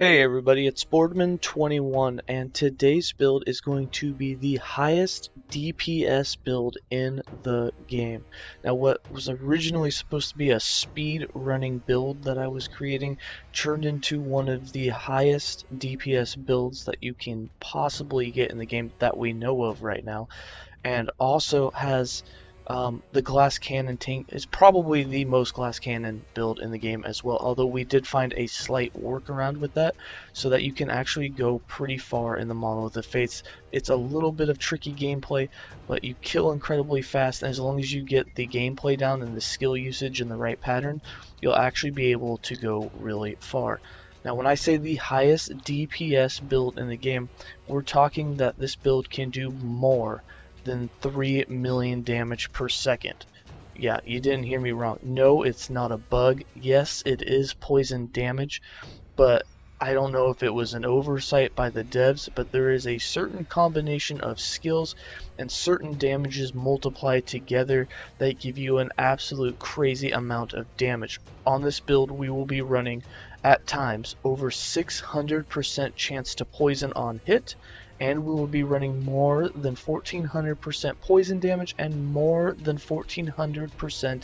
Hey everybody, it's Boardman21 and today's build is going to be the highest DPS build in the game. Now what was originally supposed to be a speed running build that I was creating turned into one of the highest DPS builds that you can possibly get in the game that we know of right now, and also has the glass cannon tank is probably the most glass cannon build in the game as well, although we did find a slight workaround with that so that you can actually go pretty far in the Monolith of Fates. It's a little bit of tricky gameplay, but you kill incredibly fast, and as long as you get the gameplay down and the skill usage in the right pattern, you'll actually be able to go really far. Now when I say the highest DPS build in the game, we're talking that this build can do more than 3 million damage per second. Yeah, you didn't hear me wrong. No, it's not a bug. Yes, it is poison damage, but I don't know if it was an oversight by the devs, but there is a certain combination of skills and certain damages multiplied together that give you an absolute crazy amount of damage. On this build, we will be running, at times, over 600% chance to poison on hit, and we will be running more than 1400% poison damage and more than 1400%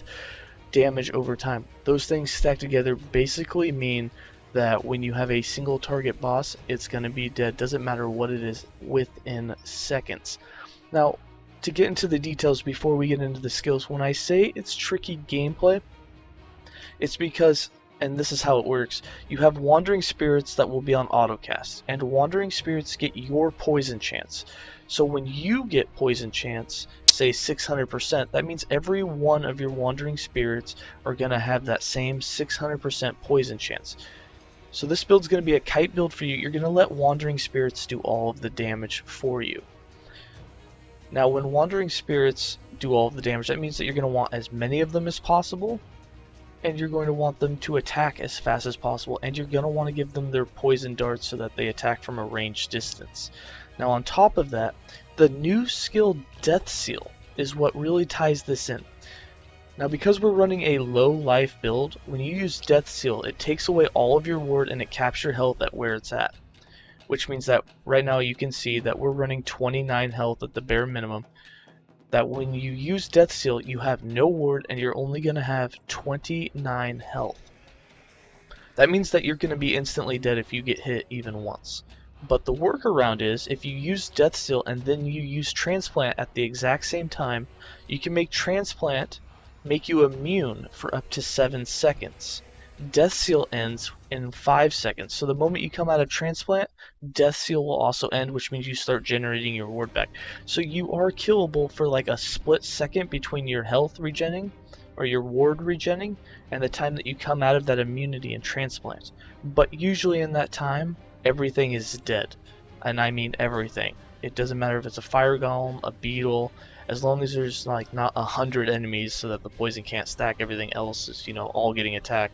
damage over time. Those things stacked together basically mean that when you have a single target boss, it's going to be dead. Doesn't matter what it is, within seconds. Now, to get into the details before we get into the skills, when I say it's tricky gameplay, it's because, and this is how it works, you have wandering spirits that will be on autocast, and wandering spirits get your poison chance. So when you get poison chance, say 600%, that means every one of your wandering spirits are going to have that same 600% poison chance. So this build's going to be a kite build for you. You're going to let wandering spirits do all of the damage for you. Now when wandering spirits do all of the damage, that means that you're going to want as many of them as possible, and you're going to want them to attack as fast as possible, and you're going to want to give them their poison darts so that they attack from a ranged distance. Now on top of that, the new skill Death Seal is what really ties this in. Now because we're running a low life build, when you use Death Seal, it takes away all of your ward and it caps your health at where it's at. Which means that right now you can see that we're running 29 health at the bare minimum. That when you use Death Seal, you have no ward and you're only going to have 29 health. That means that you're going to be instantly dead if you get hit even once. But the workaround is, if you use Death Seal and then you use Transplant at the exact same time, you can make Transplant make you immune for up to 7 seconds. Death Seal ends in 5 seconds, so the moment you come out of Transplant, Death Seal will also end, which means you start generating your ward back. So you are killable for like a split second between your health regenning, or your ward regenning, and the time that you come out of that immunity and Transplant. But usually in that time, everything is dead. And I mean everything. It doesn't matter if it's a fire golem, a beetle, as long as there's like not 100 enemies so that the poison can't stack, everything else is, all getting attacked.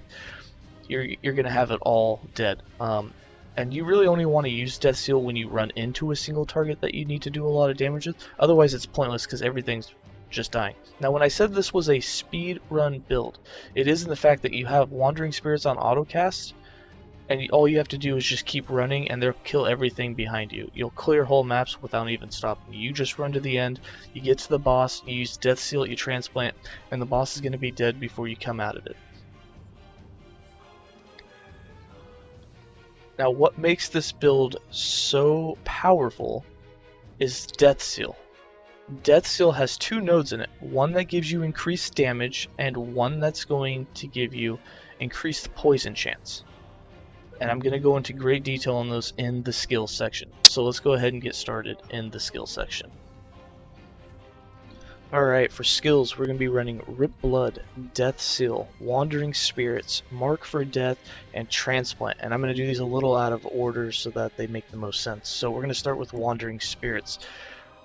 You're gonna have it all dead. And you really only want to use Death Seal when you run into a single target that you need to do a lot of damage with. Otherwise it's pointless because everything's just dying. Now when I said this was a speed run build, it is in the fact that you have wandering spirits on autocast, and all you have to do is just keep running and they'll kill everything behind you. You'll clear whole maps without even stopping. You just run to the end, you get to the boss, you use Death Seal, you Transplant, and the boss is going to be dead before you come out of it. Now what makes this build so powerful is Death Seal. Death Seal has 2 nodes in it, one that gives you increased damage and one that's going to give you increased poison chance. And I'm going to go into great detail on those in the skills section. So let's go ahead and get started in the skills section. Alright, for skills we're going to be running Rip Blood, Death Seal, Wandering Spirits, Mark for Death, and Transplant. And I'm going to do these a little out of order so that they make the most sense. So we're going to start with Wandering Spirits.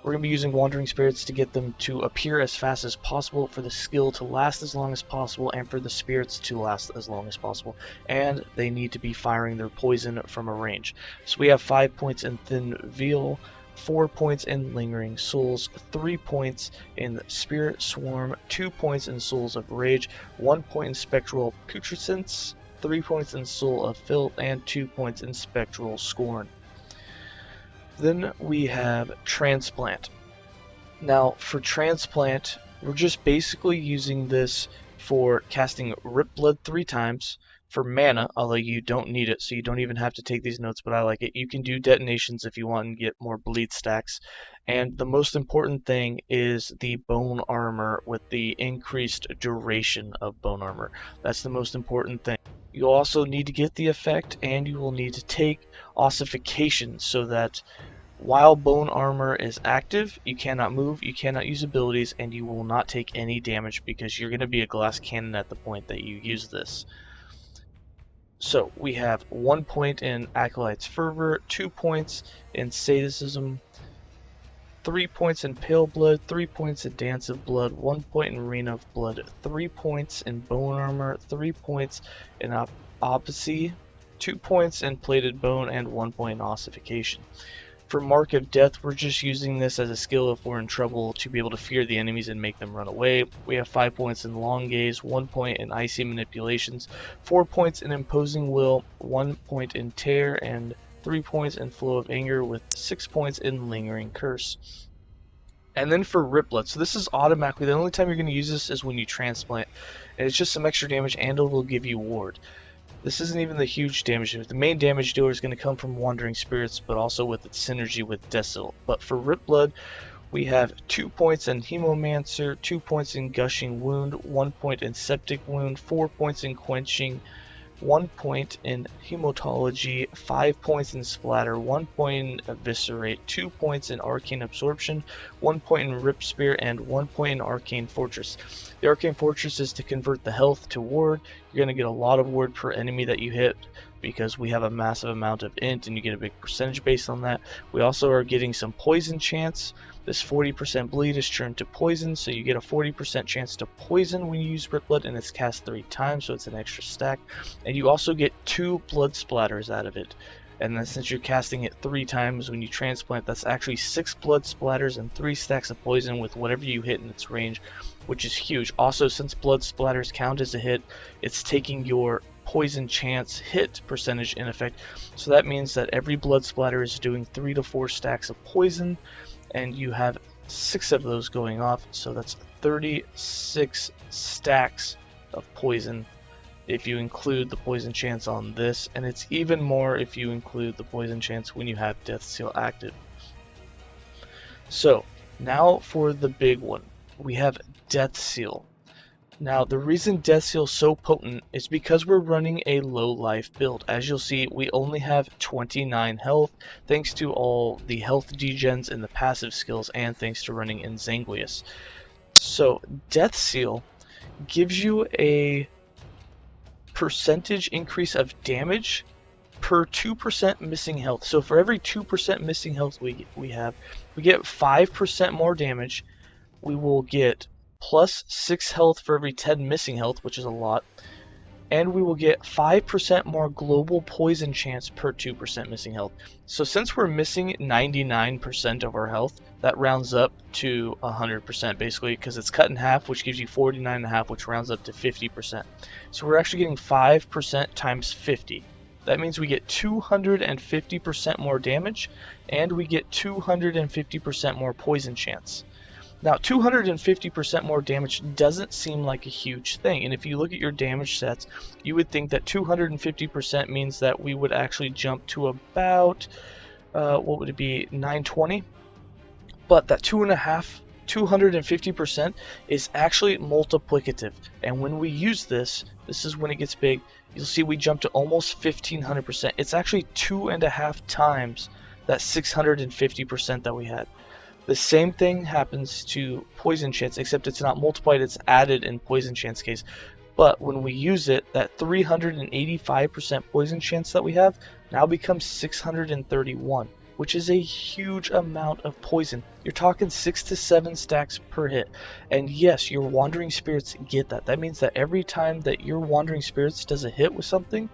We're going to be using Wandering Spirits to get them to appear as fast as possible, for the skill to last as long as possible, and for the spirits to last as long as possible. And they need to be firing their poison from a range. So we have 5 points in Thin Veil, 4 points in Lingering Souls, 3 points in Spirit Swarm, 2 points in Souls of Rage, 1 point in Spectral Putrescence, 3 points in Soul of Filth, and 2 points in Spectral Scorn. Then we have Transplant. Now for Transplant, we're just basically using this for casting Rip Blood 3 times for mana, although you don't need it, so you don't even have to take these notes, but I like it. You can do detonations if you want and get more bleed stacks. And the most important thing is the bone armor with the increased duration of bone armor. That's the most important thing. You'll also need to get the effect, and you will need to take ossification so that while bone armor is active, you cannot move, you cannot use abilities, and you will not take any damage because you're going to be a glass cannon at the point that you use this. So we have 1 point in Acolyte's Fervor, 2 points in Sadism, 3 points in Pale Blood, 3 points in Dance of Blood, 1 point in Arena of Blood, 3 points in Bone Armor, 3 points in Opposy, 2 points in Plated Bone, and 1 point in Ossification. For Mark of Death, we're just using this as a skill if we're in trouble to be able to fear the enemies and make them run away. We have 5 points in Long Gaze, 1 point in Icy Manipulations, 4 points in Imposing Will, 1 point in Tear, and 3 points in Flow of Anger, with 6 points in Lingering Curse. And then for Rip Blood, so this is automatically, the only time you're going to use this is when you transplant, and it's just some extra damage and it will give you Ward. This isn't even the huge damage. The main damage dealer is going to come from Wandering Spirits, but also with its synergy with Desil. But for Rip Blood, we have 2 points in Hemomancer, 2 points in Gushing Wound, 1 point in Septic Wound, 4 points in Quenching, 1 point in Hematology, 5 points in Splatter, 1 point in Eviscerate, 2 points in Arcane Absorption, 1 point in Rip Spear, and 1 point in Arcane Fortress. The Arcane Fortress is to convert the health to ward. You're going to get a lot of ward per enemy that you hit because we have a massive amount of int and you get a big percentage based on that. We also are getting some poison chance. This 40% bleed is turned to poison, so you get a 40% chance to poison when you use Rip Blood, and it's cast 3 times, so it's an extra stack. And you also get 2 blood splatters out of it. And then since you're casting it 3 times when you transplant, that's actually 6 blood splatters and 3 stacks of poison with whatever you hit in its range, which is huge. Also, since blood splatters count as a hit, it's taking your poison chance hit percentage in effect. So that means that every blood splatter is doing 3 to 4 stacks of poison, and you have 6 of those going off, so that's 36 stacks of poison if you include the poison chance on this, and it's even more if you include the poison chance when you have Death Seal active. So now for the big one, we have Death Seal. Now the reason Death Seal is so potent is because we're running a low life build. As you'll see, we only have 29 health thanks to all the health degens and the passive skills, and thanks to running in Zanguius. So Death Seal gives you a percentage increase of damage per 2% missing health. So for every 2% missing health we get 5% more damage. We will get plus 6 health for every 10 missing health, which is a lot. And we will get 5% more global poison chance per 2% missing health. So since we're missing 99% of our health, that rounds up to 100% basically, because it's cut in half, which gives you 49.5, which rounds up to 50%. So we're actually getting 5% times 50. That means we get 250% more damage, and we get 250% more poison chance. Now, 250% more damage doesn't seem like a huge thing, and if you look at your damage sets, you would think that 250% means that we would actually jump to about, what would it be, 920? But that 250% is actually multiplicative, and when we use this is when it gets big. You'll see we jump to almost 1500%. It's actually 2.5 times that 650% that we had. The same thing happens to poison chance, except it's not multiplied, it's added in poison chance case. But when we use it, that 385% poison chance that we have now becomes 631, which is a huge amount of poison. You're talking 6 to 7 stacks per hit. And yes, your Wandering Spirits get that. That means that every time that your Wandering Spirits does a hit with something,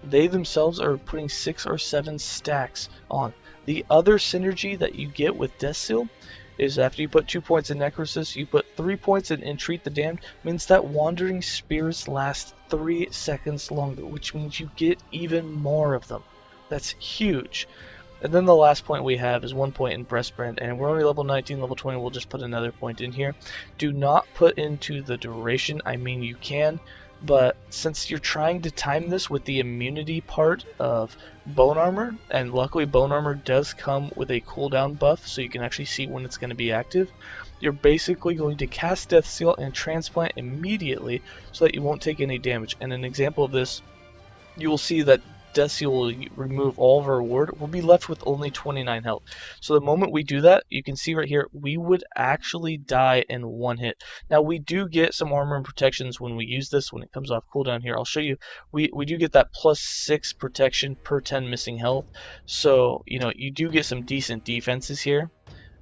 they themselves are putting 6 or 7 stacks on. The other synergy that you get with Death Seal is after you put 2 points in Necrosis, you put 3 points in Entreat the Damned. Means that Wandering Spirits last 3 seconds longer, which means you get even more of them. That's huge. And then the last point we have is 1 point in Breastbrand, and we're only level 19, level 20, we'll just put another point in here. Do not put into the duration, I mean you can, but since you're trying to time this with the immunity part of Bone Armor, and luckily Bone Armor does come with a cooldown buff, so you can actually see when it's going to be active, you're basically going to cast Death Seal and Transplant immediately so that you won't take any damage. And an example of this, you will see that Death Seal will remove all of our ward. We'll be left with only 29 health. So the moment we do that, you can see right here, we would actually die in one hit. Now we do get some armor and protections when we use this, when it comes off cooldown here. I'll show you, we do get that +6 protection per 10 missing health. So, you know, you do get some decent defenses here.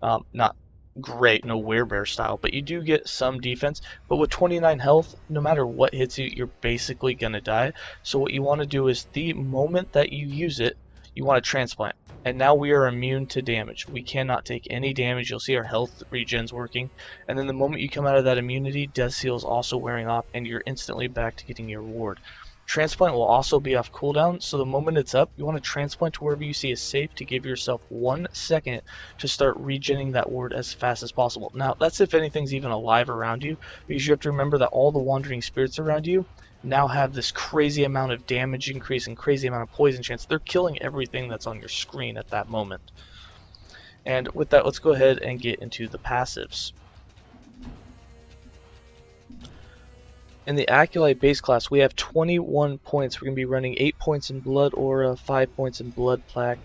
Not great, no werebear style, but you do get some defense. But with 29 health, no matter what hits you, you're basically gonna die. So what you want to do is the moment that you use it, you want to transplant. And now we are immune to damage. We cannot take any damage. You'll see our health regen's working. And then the moment you come out of that immunity, Death Seal is also wearing off, and you're instantly back to getting your reward. Transplant will also be off cooldown, so the moment it's up, you want to transplant to wherever you see is safe to give yourself 1 second to start regenerating that ward as fast as possible. Now, that's if anything's even alive around you, because you have to remember that all the wandering spirits around you now have this crazy amount of damage increase and crazy amount of poison chance. They're killing everything that's on your screen at that moment. And with that, let's go ahead and get into the passives. In the Acolyte base class, we have 21 points. We're going to be running 8 points in Blood Aura, 5 points in Blood Plaque,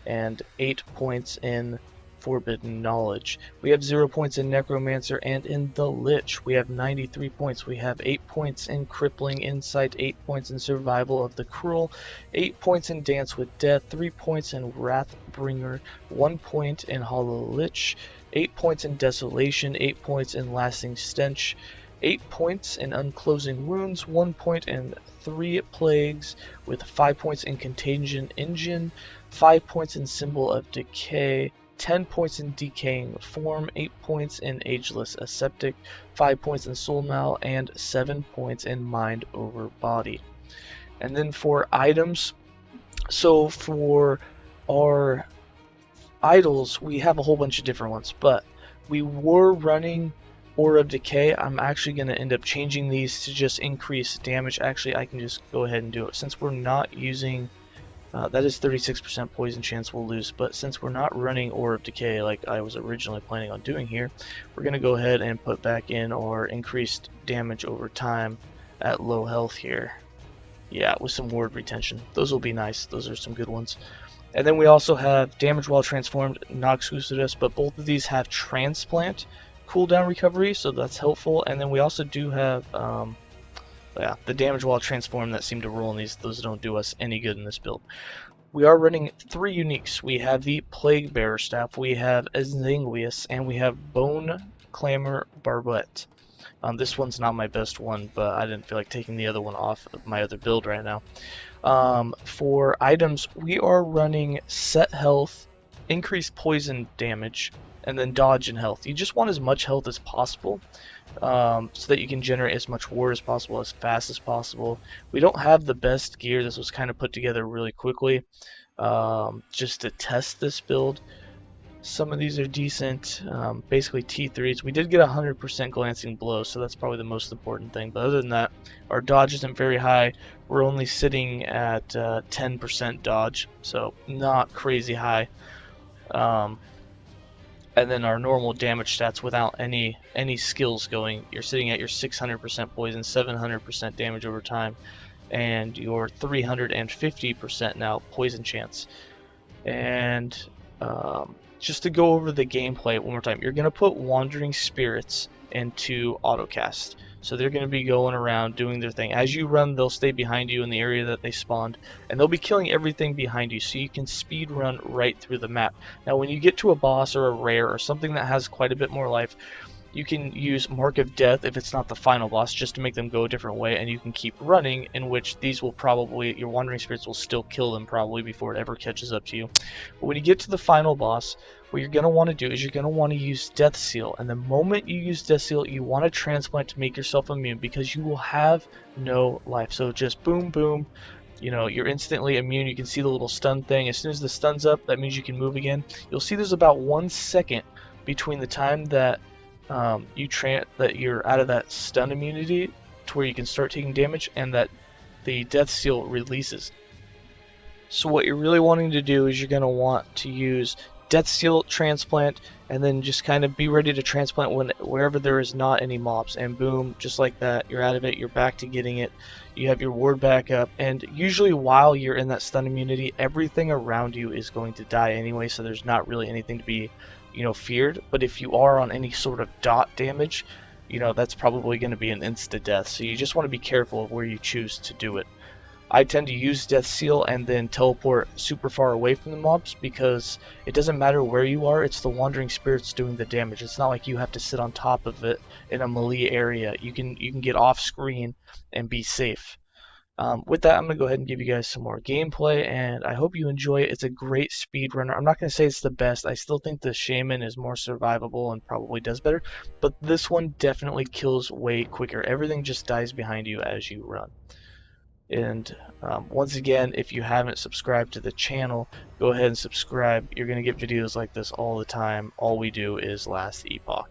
and 8 points in Forbidden Knowledge. We have 0 points in Necromancer, and in the Lich, we have 93 points. We have 8 points in Crippling Insight, 8 points in Survival of the Cruel, 8 points in Dance with Death, 3 points in Wrathbringer, 1 point in Hollow Lich, 8 points in Desolation, 8 points in Lasting Stench, 8 points in Unclosing Wounds, 1 point in 3 Plagues, with 5 points in Contagion Engine, 5 points in Symbol of Decay, 10 points in Decaying Form, 8 points in Ageless Aseptic, 5 points in Soul Mal, and 7 points in Mind over Body. And then for items, so for our idols, we have a whole bunch of different ones, but we were running Aura of Decay. I'm actually going to end up changing these to just increase damage. Actually, I can just go ahead and do it. Since we're not using, that is 36% poison chance we'll lose, but since we're not running Aura of Decay like I was originally planning on doing here, we're going to go ahead and put back in our increased damage over time at low health here. Yeah, with some ward retention. Those will be nice. Those are some good ones. And then we also have Damage While Transformed, not exclusive to us, but both of these have Transplant cooldown recovery, so that's helpful. And then we also do have the Damage While Transformed that seem to roll in these. Those don't do us any good in this build. We are running 3 uniques. We have the Plague Bearer Staff, we have Azanguius, and we have Bone Clamor Barbette. This one's not my best one, but I didn't feel like taking the other one off of my other build right now. For items, we are running Set Health, Increased Poison Damage, and then Dodge and Health. You just want as much health as possible, so that you can generate as much ward as possible, as fast as possible. We don't have the best gear. This was kind of put together really quickly, just to test this build. Some of these are decent, basically T3s. We did get 100% glancing blow, so that's probably the most important thing. But other than that, our dodge isn't very high. We're only sitting at 10% dodge, so not crazy high. And then our normal damage stats without any skills going, you're sitting at your 600% poison, 700% damage over time, and your 350% now poison chance. And just to go over the gameplay one more time, you're going to put Wandering Spirits into autocast. So they're going to be going around doing their thing. As you run, they'll stay behind you in the area that they spawned, and they'll be killing everything behind you, so you can speed run right through the map. Now when you get to a boss or a rare or something that has quite a bit more life, you can use Mark of Death if it's not the final boss, just to make them go a different way, and you can keep running, in which these will probably, your Wandering Spirits will still kill them probably before it ever catches up to you. But when you get to the final boss, what you're going to want to do is you're going to want to use Death Seal. And the moment you use Death Seal, you want to transplant to make yourself immune, because you will have no life. So just boom, boom, you know, you're instantly immune. You can see the little stun thing. As soon as the stun's up, that means you can move again. You'll see there's about 1 second between the time that that you're out of that stun immunity to where you can start taking damage, and that the Death Seal releases. So what you're really wanting to do is you're going to want to use Death Seal, Transplant, and then just kind of be ready to transplant wherever there is not any mobs. And boom, just like that, you're out of it, you're back to getting it. You have your ward back up, and usually while you're in that stun immunity, everything around you is going to die anyway, so there's not really anything to be, you know, feared. But if you are on any sort of dot damage, you know, that's probably going to be an insta-death, so you just want to be careful of where you choose to do it. I tend to use Death Seal and then teleport super far away from the mobs, because it doesn't matter where you are, it's the Wandering Spirits doing the damage. It's not like you have to sit on top of it in a melee area. You can get off screen and be safe. With that, I'm going to go ahead and give you guys some more gameplay, and I hope you enjoy it. It's a great speed runner. I'm not going to say it's the best. I still think the Shaman is more survivable and probably does better, but this one definitely kills way quicker. Everything just dies behind you as you run. And once again, if you haven't subscribed to the channel, go ahead and subscribe. You're going to get videos like this all the time. All we do is last Epoch.